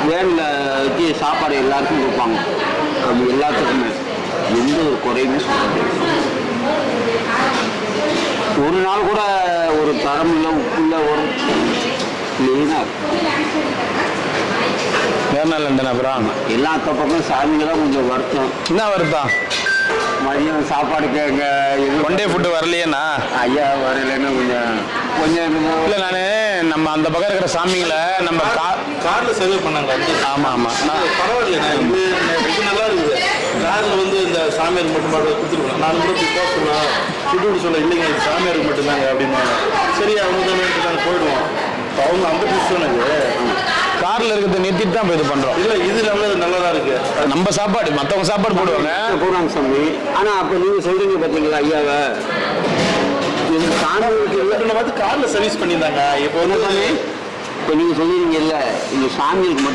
வேனில் வச்சு சாப்பாடு எல்லாருக்கும் கொடுப்பாங்க. அது எல்லாத்துக்குமே எந்த ஒரு குறையுமே சொல்ல முடியாது. ஒரு நாள் கூட ஒரு தரம் இல்லை, உப்பு இல்லை, ஒரு கிளீனாக வேறு நாள் லண்டன். அப்புறம் எல்லா பக்கம் சாமிங்க தான் கொஞ்சம் வருத்தம். என்ன வருத்தம்? மதியம் சாப்பாடு கேட்க ஒன் டே ஃபுட்டு வரலையேண்ணா. ஐயா வரலன்னு கொஞ்சம் இல்லை நான் நம்ம அந்த பக்கம் இருக்கிற சாமிங்களை நம்ம காரில் சர்வே பண்ணாங்க. ஆமாம் ஆமாம் பரவாயில்ல, நான் இது நல்லா இருக்குது. காரில் வந்து இந்த சாமியாருக்கு மட்டும் கொடுத்துருக்கோம். நான் கூட போய் போக சொல்லலாம், சுட்டு சொல்ல இல்லைங்க இது சாமியாருக்கு மட்டும்தாங்க அப்படின்னு. சரி அவங்க தானே நாங்கள் போயிடுவோம். அவங்க அந்த சொன்னது காரில் இருக்கிறத நிறுத்திட்டு தான் இப்போ இது பண்ணுறோம். இல்லை இது நல்லா தான் இருக்கு. நம்ம சாப்பாடு மற்றவங்க சாப்பாடு போடுவாங்க சாமி. ஆனால் அப்போ நீங்கள் சொல்றீங்க பார்த்தீங்களா ஐயாவை, சாமிகளுக்கு பார்த்து காரில் சர்வீஸ் பண்ணியிருந்தாங்க. இப்போ வந்து இப்போ நீங்கள் சொல்லிடுங்க இல்லை இந்த சாமிகளுக்கு மட்டும்